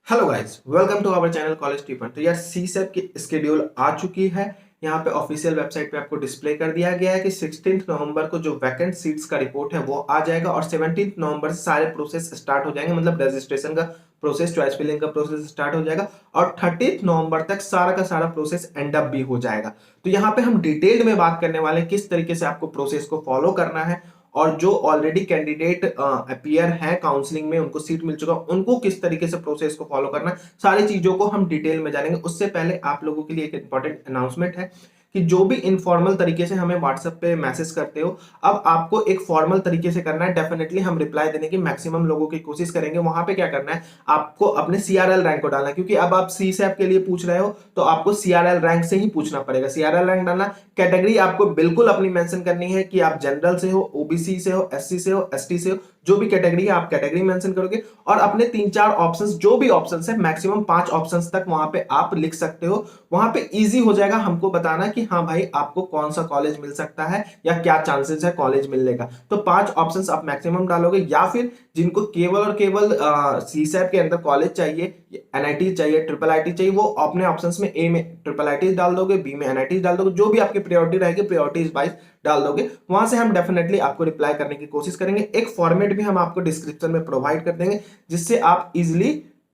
Hello guys, welcome to our channel College Tiffin. तो यार सीसेप की स्केड्यूल आ चुकी है। यहाँ पे ऑफिशियल वेबसाइट पे आपको डिस्प्ले कर दिया गया है कि 16 नवंबर को जो वैकेंट सीट्स का रिपोर्ट है वो आ जाएगा और 17 नवंबर से सारे प्रोसेस स्टार्ट हो जाएंगे। मतलब रजिस्ट्रेशन का प्रोसेस, चॉइस फिलिंग का प्रोसेस स्टार्ट हो जाएगा और 30 नवंबर तक सारा का सारा प्रोसेस एंड अप भी हो जाएगा। तो यहाँ पे हम डिटेल में बात करने वाले हैं किस तरीके से आपको प्रोसेस को फॉलो करना है और जो ऑलरेडी कैंडिडेट अपीयर है काउंसलिंग में, उनको सीट मिल चुका, उनको किस तरीके से प्रोसेस को फॉलो करना है, सारी चीजों को हम डिटेल में जानेंगे। उससे पहले आप लोगों के लिए एक इंपॉर्टेंट अनाउंसमेंट है कि जो भी इनफॉर्मल तरीके से हमें व्हाट्सएप पे मैसेज करते हो, अब आपको एक फॉर्मल तरीके से करना है। डेफिनेटली हम रिप्लाई देने की मैक्सिमम लोगों की कोशिश करेंगे। वहां पे क्या करना है, आपको अपने सीआरएल रैंक को डालना है, क्योंकि अब आप सीसैप के लिए पूछ रहे हो तो आपको सीआरएल रैंक से ही पूछना पड़ेगा। सीआरएल रैंक डालना, कैटेगरी आपको बिल्कुल अपनी मेंशन करनी है कि आप जनरल से हो, ओबीसी से हो, एससी से हो, एसटी से हो, जो भी कैटेगरी है आप कैटेगरी मेंशन करोगे और अपने 3-4 ऑप्शंस, जो भी ऑप्शंस है, मैक्सिमम 5 ऑप्शंस तक वहां पे आप लिख सकते हो। वहां पे इजी हो जाएगा हमको बताना कि हाँ भाई आपको कौन सा कॉलेज मिल सकता है या क्या चांसेस है कॉलेज मिलने का। तो 5 ऑप्शंस आप मैक्सिमम डालोगे, या फिर जिनको केवल और केवल सीसैप के अंदर कॉलेज चाहिए, एनआईटी चाहिए, ट्रिपल आईटी चाहिए, वो अपने ऑप्शंस में ए में ट्रिपल आईटी डाल दोगे, बी में एनआईटी डाल दोगे, जो भी आपकी प्रायोरिटी रहेगी प्रायोरिटीज वाइज डाल दोगे। वहां से हम डेफिनेटली आपको रिप्लाई करने की कोशिश करेंगे। एक फॉर्मेट भी हम आपको डिस्क्रिप्शन में प्रोवाइड कर देंगे जिससे आप इजिली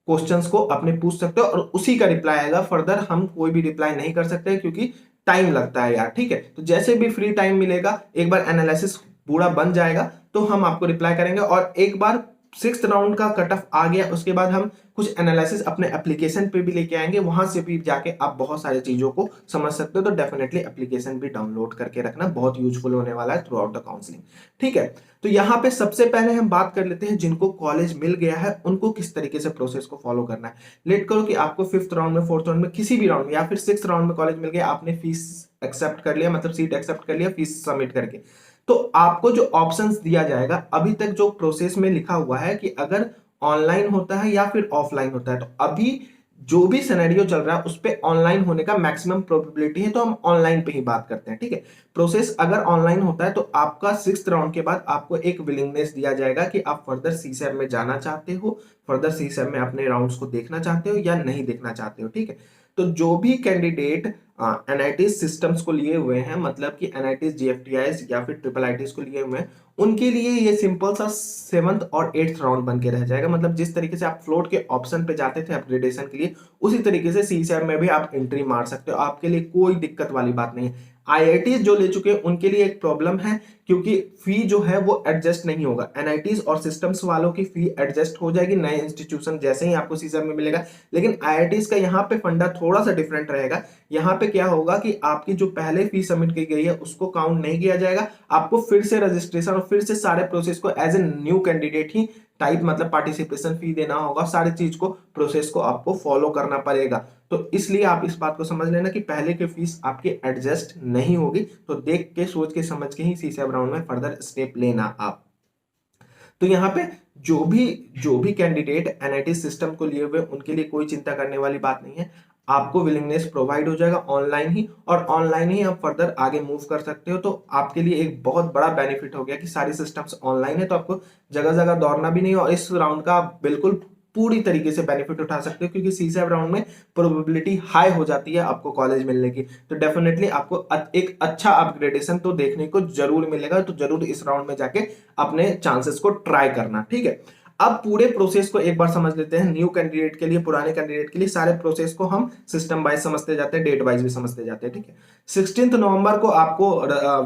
क्वेश्चंस को अपने पूछ सकते हो और उसी का रिप्लाई आएगा। फर्दर हम कोई भी रिप्लाई नहीं कर सकते क्योंकि टाइम लगता है यार, ठीक है। तो जैसे भी फ्री टाइम मिलेगा, एक बार एनालिसिस पूरा बन जाएगा तो हम आपको रिप्लाई करेंगे। और एक बार 6th राउंड का कट ऑफ आ गया, उसके बाद हम कुछ एनालिसिस अपने एप्लीकेशन पे भी लेके आएंगे, वहां से भी जाके आप बहुत सारी चीजों को समझ सकते हो। तो डेफिनेटली एप्लीकेशन भी डाउनलोड करके रखना, बहुत यूजफुल होने वाला है थ्रू आउट द काउंसलिंग, ठीक है। तो यहाँ पे सबसे पहले हम बात कर लेते हैं जिनको कॉलेज मिल गया है उनको किस तरीके से प्रोसेस को फॉलो करना है। लेट करो कि आपको 5th राउंड में, 4th राउंड में, किसी भी राउंड में या फिर 6th राउंड में कॉलेज मिल गया, आपने फीस एक्सेप्ट कर लिया, मतलब सीट एक्सेप्ट कर लिया फीस सबमिट करके। तो आपको जो ऑप्शंस दिया जाएगा, अभी तक जो प्रोसेस में लिखा हुआ है कि अगर ऑनलाइन होता है या फिर ऑफलाइन होता है, तो अभी जो भी सिनेरियो चल रहा है उस पे ऑनलाइन होने का मैक्सिमम प्रोबेबिलिटी है, तो हम ऑनलाइन पे ही बात करते हैं, ठीक है। प्रोसेस अगर ऑनलाइन होता है तो आपका 6th राउंड के बाद आपको एक विलिंगनेस दिया जाएगा कि आप फर्दर सीसैप में जाना चाहते हो, फर्दर सीसैप में अपने राउंड्स को देखना चाहते हो या नहीं देखना चाहते हो, ठीक है। तो जो भी कैंडिडेट एनआईटी सिस्टम्स को लिए हुए हैं, मतलब कि एनआईटी जीएफटीआईज या फिर ट्रिपल आईटीज को लिए हुए हैं, उनके लिए ये सिंपल सा 7th और 8th राउंड बन के रह जाएगा। मतलब जिस तरीके से आप फ्लोट के ऑप्शन पे जाते थे अपग्रेडेशन के लिए, उसी तरीके से सीसैप में भी आप एंट्री मार सकते हो। आपके लिए कोई दिक्कत वाली बात नहीं है। आईआईटीज जो ले चुके हैं उनके लिए एक प्रॉब्लम है, क्योंकि फी जो है वो एडजस्ट नहीं होगा। एनआईटीज और सिस्टम्स वालों की फी एडजस्ट हो जाएगी नए इंस्टीट्यूशन जैसे ही आपको सीसैप में मिलेगा। लेकिन आईआईटीज का यहाँ पे फंडा थोड़ा सा डिफरेंट रहेगा। यहाँ पे क्या होगा कि आपकी जो पहले फी सबमिट की गई है उसको काउंट नहीं किया जाएगा। आपको फिर से रजिस्ट्रेशन और फिर से सारे प्रोसेस को एज ए न्यू कैंडिडेट ही टाइप, मतलब पार्टिसिपेशन फी देना होगा। सारी चीज को, प्रोसेस को आपको फॉलो करना पड़ेगा। तो इसलिए आप इस बात को समझ लेना कि पहले की फीस आपकी एडजस्ट नहीं होगी। तो देख के, सोच के, समझ के ही सीसैप राउंड में फर्दर स्टेप लेना आप। तो यहाँ पे जो भी कैंडिडेट एनआईटी सिस्टम को लिए हुए उनके लिए कोई चिंता करने वाली बात नहीं है। आपको विलिंगनेस प्रोवाइड हो जाएगा ऑनलाइन ही, और ऑनलाइन ही आप फर्दर आगे मूव कर सकते हो। तो आपके लिए एक बहुत बड़ा बेनिफिट हो गया कि सारी सिस्टम्स ऑनलाइन है, तो आपको जगह जगह दौड़ना भी नहीं, और इस राउंड का आप बिल्कुल पूरी तरीके से बेनिफिट उठा सकते हो, क्योंकि सीसैप राउंड में प्रोबेबिलिटी हाई हो जाती है आपको कॉलेज मिलने की। तो डेफिनेटली आपको एक अच्छा अपग्रेडेशन तो देखने को जरूर मिलेगा। तो जरूर इस राउंड में जाके अपने चांसेस को ट्राई करना, ठीक है। अब पूरे प्रोसेस को एक बार समझ लेते हैं। न्यू कैंडिडेट के लिए, पुराने कैंडिडेट के लिए, सारे प्रोसेस को हम सिस्टम वाइज समझते जाते हैं, डेट वाइज भी समझते जाते हैं, ठीक है। 16 नवंबर को आपको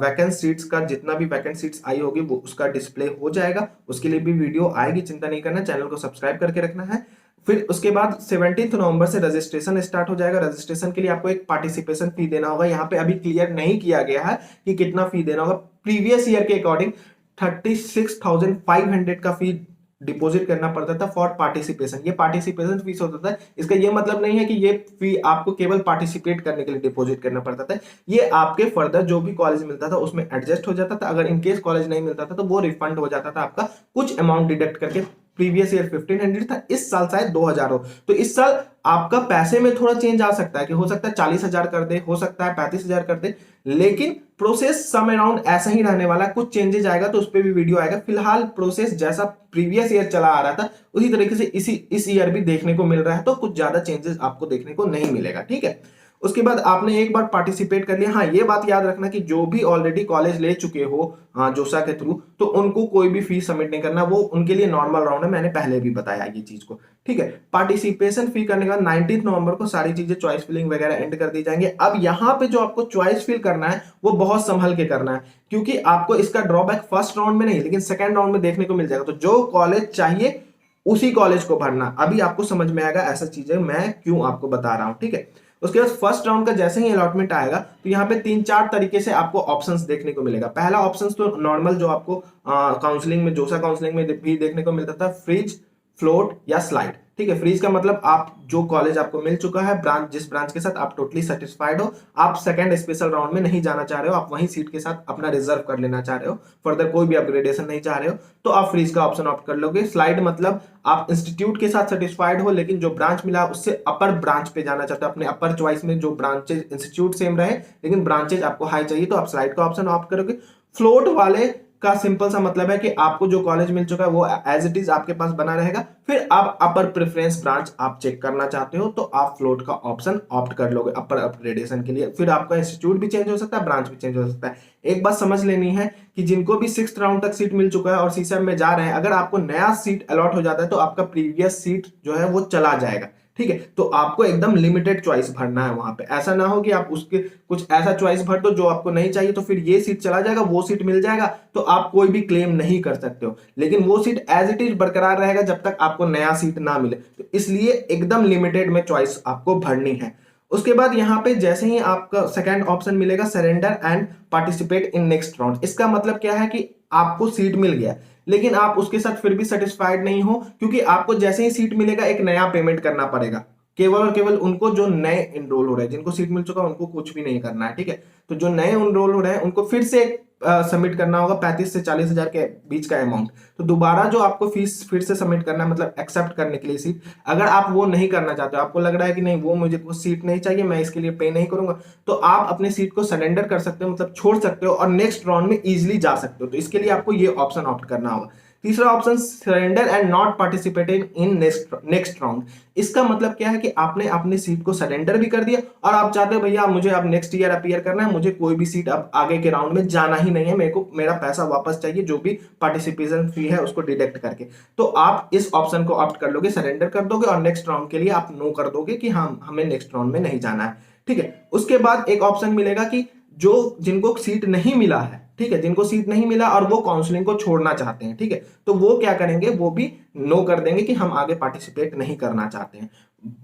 वैकेंट सीट्स का, जितना भी वैकेंट सीट्स आई होगी वो उसका डिस्प्ले हो जाएगा। उसके लिए भी वीडियो आएगी, चिंता नहीं करना, चैनल को सब्सक्राइब करके रखना है। फिर उसके बाद 17 नवंबर से रजिस्ट्रेशन स्टार्ट हो जाएगा। रजिस्ट्रेशन के लिए आपको एक पार्टिसिपेशन फी देना होगा। यहाँ पे अभी क्लियर नहीं किया गया है कि कितना फी देना होगा। प्रीवियस ईयर के अकॉर्डिंग 36,500 का फी डिपॉजिट करना पड़ता था फॉर पार्टिसिपेशन। ये पार्टिसिपेशन फीस होता था। इसका ये मतलब नहीं है कि ये फी आपको केवल पार्टिसिपेट करने के लिए डिपॉजिट करना पड़ता था। ये आपके फर्दर जो भी कॉलेज मिलता था उसमें एडजस्ट हो जाता था। अगर इनकेस कॉलेज नहीं मिलता था तो वो रिफंड हो जाता था, आपका कुछ अमाउंट डिडक्ट करके प्रीवियस ईयर 1500 था, इस साल शायद 2000 हो। तो इस साल आपका पैसे में थोड़ा चेंज आ सकता है कि हो सकता है 40,000 कर दे, हो सकता है 35,000 कर दे, लेकिन प्रोसेस सम अराउंड ऐसा ही रहने वाला। कुछ चेंजेस आएगा तो उस पर भी वीडियो आएगा। फिलहाल प्रोसेस जैसा प्रीवियस ईयर चला आ रहा था उसी तरीके से इस ईयर भी देखने को मिल रहा है, तो कुछ ज्यादा चेंजेस आपको देखने को नहीं मिलेगा। ठीक है, उसके बाद आपने एक बार पार्टिसिपेट कर लिया। हाँ, ये बात याद रखना कि जो भी ऑलरेडी कॉलेज ले चुके हो जोसा के थ्रू, तो उनको कोई भी फीस सबमिट नहीं करना, वो उनके लिए नॉर्मल राउंड है, मैंने पहले भी बताया ये चीज को। ठीक है, पार्टिसिपेशन फी करने का 19 नवंबर को सारी चीजें चॉइस फिलिंग वगैरह एंड कर दी जाएंगे। अब यहाँ पे जो आपको चॉइस फिल करना है वो बहुत संभल के करना है, क्योंकि आपको इसका ड्रॉबैक फर्स्ट राउंड में नहीं लेकिन सेकेंड राउंड में देखने को मिल जाएगा। तो जो कॉलेज चाहिए उसी कॉलेज को भरना। अभी आपको समझ में आएगा ऐसा चीजें मैं क्यों आपको बता रहा हूं। ठीक है, उसके बाद फर्स्ट राउंड का जैसे ही अलॉटमेंट आएगा तो यहाँ पे 3-4 तरीके से आपको ऑप्शंस देखने को मिलेगा। पहला ऑप्शंस तो नॉर्मल जो आपको काउंसलिंग में, जोसा काउंसलिंग में भी देखने को मिलता था, फ्रीज, फ्लोट या स्लाइड। ठीक है, फ्रीज का मतलब आप जो कॉलेज आपको मिल चुका है, ब्रांच, जिस ब्रांच के साथ आप टोटली सेटिस्फाइड हो, आप सेकंड स्पेशल राउंड में नहीं जाना चाह रहे हो, आप वही सीट के साथ अपना रिजर्व कर लेना चाह रहे हो, फर्दर कोई भी अपग्रेडेशन नहीं चाह रहे हो, तो आप फ्रीज का ऑप्शन ऑप्ट कर लोगे। स्लाइड मतलब आप इंस्टीट्यूट के साथ सेटिस्फाइड हो लेकिन जो ब्रांच मिला उससे अपर ब्रांच पे जाना चाहते हो, अपने अपर चॉइस में जो ब्रांचेज, इंस्टीट्यूट सेम रहे लेकिन ब्रांचेज आपको हाई चाहिए, तो आप स्लाइड का ऑप्शन ऑप्ट करोगे। फ्लोट वाले का सिंपल सा मतलब है कि आपको जो कॉलेज मिल चुका है वो एज इट इज आपके पास बना रहेगा, फिर आप अपर प्रेफरेंस ब्रांच आप चेक करना चाहते हो तो आप फ्लोट का ऑप्शन ऑप्ट कर लोगे अपर अपग्रेडेशन के लिए। फिर आपका इंस्टीट्यूट भी चेंज हो सकता है, ब्रांच भी चेंज हो सकता है। एक बात समझ लेनी है कि जिनको भी 6th राउंड तक सीट मिल चुका है और सीसेम में जा रहे हैं, अगर आपको नया सीट अलॉट हो जाता है तो आपका प्रीवियस सीट जो है वो चला जाएगा। ठीक है, तो आपको एकदम लिमिटेड चॉइस भरना है वहां पे। ऐसा ना हो कि आप उसके कुछ ऐसा चॉइस भर दो जो आपको नहीं चाहिए तो फिर ये सीट चला जाएगा, वो सीट मिल जाएगा तो आप कोई भी क्लेम नहीं कर सकते हो, लेकिन वो सीट एज इट इज बरकरार रहेगा जब तक आपको नया सीट ना मिले। तो इसलिए एकदम लिमिटेड में चॉइस आपको भरनी है। उसके बाद यहाँ पे जैसे ही आपका सेकंड ऑप्शन मिलेगा, surrender and participate in next round. इसका मतलब क्या है कि आपको सीट मिल गया लेकिन आप उसके साथ फिर भी सेटिस्फाइड नहीं हो, क्योंकि आपको जैसे ही सीट मिलेगा एक नया पेमेंट करना पड़ेगा। केवल और केवल उनको जो नए इनरोल हो रहे हैं, जिनको सीट मिल चुका है उनको कुछ भी नहीं करना है। ठीक है, तो जो नए इनरोल हो रहे हैं उनको फिर से सबमिट करना होगा 35 से 40 हजार के बीच का अमाउंट। तो दोबारा जो आपको फीस फिर से सबमिट करना है, मतलब एक्सेप्ट करने के लिए सीट, अगर आप वो नहीं करना चाहते हो, आपको लग रहा है कि नहीं वो मुझे को सीट नहीं चाहिए, मैं इसके लिए पे नहीं करूंगा, तो आप अपनी सीट को सरेंडर कर सकते हो, मतलब छोड़ सकते हो और नेक्स्ट राउंड में इजिली जा सकते हो। तो इसके लिए आपको ये ऑप्शन ऑप्ट करना होगा। तीसरा option, surrender and not participating in next round. इसका मतलब क्या है कि आपने अपनी सीट को सरेंडर भी कर दिया और आप चाहते हो भैया मुझे अब नेक्स्ट ईयर अपीयर करना है, मुझे कोई भी सीट अब आगे के राउंड में जाना ही नहीं है, मेरे को मेरा पैसा वापस चाहिए, जो भी पार्टिसिपेशन फी है उसको डिडक्ट करके। तो आप इस ऑप्शन को ऑप्ट कर लोगे, सरेंडर कर दोगे और नेक्स्ट राउंड के लिए आप नो कर दोगे कि हम हमें नेक्स्ट राउंड में नहीं जाना है। ठीक है, उसके बाद एक ऑप्शन मिलेगा कि जो जिनको सीट नहीं मिला है, ठीक है, जिनको सीट नहीं मिला और वो काउंसलिंग को छोड़ना चाहते हैं, ठीक है, तो वो क्या करेंगे, वो भी नो कर देंगे कि हम आगे पार्टिसिपेट नहीं करना चाहते हैं।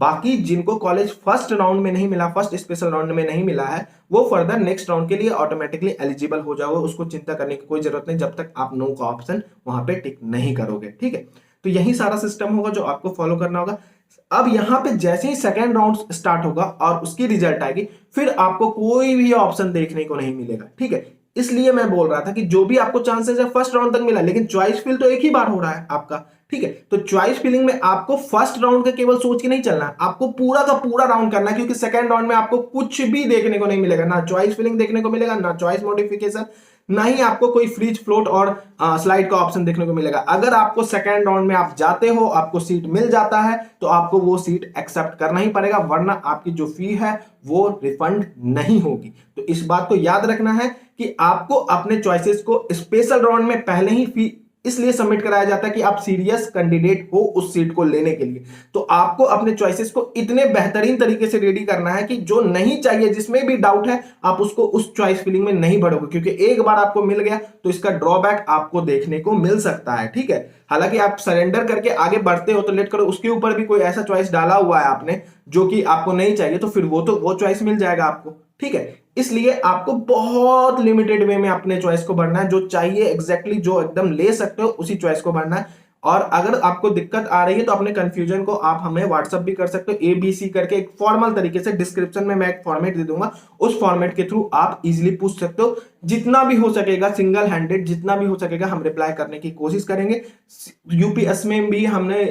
बाकी जिनको कॉलेज फर्स्ट राउंड में नहीं मिला, फर्स्ट स्पेशल राउंड में नहीं मिला है, वो फर्दर नेक्स्ट राउंड के लिए ऑटोमेटिकली एलिजिबल हो जाओगे, उसको चिंता करने की कोई जरूरत नहीं जब तक आप नो का ऑप्शन वहां पे टिक नहीं करोगे। ठीक है, तो यही सारा सिस्टम होगा जो आपको फॉलो करना होगा। अब यहां पे जैसे ही सेकेंड राउंड स्टार्ट होगा और उसकी रिजल्ट आएगी, फिर आपको कोई भी ऑप्शन देखने को नहीं मिलेगा। ठीक है, इसलिए मैं बोल रहा था कि जो भी आपको चांसेस है फर्स्ट राउंड तक मिला, लेकिन चॉइस फिल तो एक ही बार हो रहा है आपका। ठीक है, तो चॉइस फिलिंग में आपको फर्स्ट राउंड का केवल सोच के नहीं चलना है, आपको पूरा का पूरा राउंड करना है, क्योंकि सेकंड राउंड में आपको कुछ भी देखने को नहीं मिलेगा, ना चॉइस फिलिंग देखने को मिलेगा, ना चॉइस मॉडिफिकेशन, ना ही आपको कोई फ्रीज, फ्लोट और स्लाइड का ऑप्शन देखने को मिलेगा। अगर आपको सेकंड राउंड में आप जाते हो, आपको सीट मिल जाता है, तो आपको वो सीट एक्सेप्ट करना ही पड़ेगा, वरना आपकी जो फी है वो रिफंड नहीं होगी। तो इस बात को याद रखना है कि आपको अपने चॉइसेस को स्पेशल राउंड में पहले ही फी इसलिए सबमिट कराया जाता है कि आप सीरियस कैंडिडेट हो उस सीट को लेने के लिए। तो आपको अपने चॉइसेस को इतने बेहतरीन तरीके से रेडी करना है कि जो नहीं चाहिए, जिसमें भी डाउट है, आप उसको उस चॉइस फिलिंग में नहीं भरोगे, क्योंकि एक बार आपको मिल गया तो इसका ड्रॉबैक आपको देखने को मिल सकता है। ठीक है, हालांकि आप सरेंडर करके आगे बढ़ते हो तो लेट करो, उसके ऊपर भी कोई ऐसा चॉइस डाला हुआ है आपने जो कि आपको नहीं चाहिए, तो फिर वो चॉइस मिल जाएगा आपको। ठीक है, इसलिए आपको बहुत लिमिटेड वे में अपने चॉइस को भरना है, जो चाहिए एग्जैक्टली जो एकदम ले सकते हो उसी चॉइस को भरना है। और अगर आपको दिक्कत आ रही है तो अपने कंफ्यूजन को आप हमें व्हाट्सअप भी कर सकते हो, ABC करके एक फॉर्मल तरीके से। डिस्क्रिप्शन में मैं एक फॉर्मेट दे दूंगा, उस फॉर्मेट के थ्रू आप इजीली पूछ सकते हो। जितना भी हो सकेगा सिंगल हैंडेड, जितना भी हो सकेगा हम रिप्लाई करने की कोशिश करेंगे। यूपीएस में भी हमने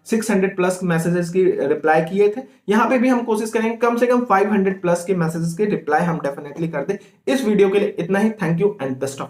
600 प्लस मैसेजेस की रिप्लाई किए थे, यहाँ पे भी हम कोशिश करेंगे कम से कम 500 प्लस के मैसेजेस के रिप्लाई हम डेफिनेटली कर दें। इस वीडियो के लिए इतना ही। Thank you and best of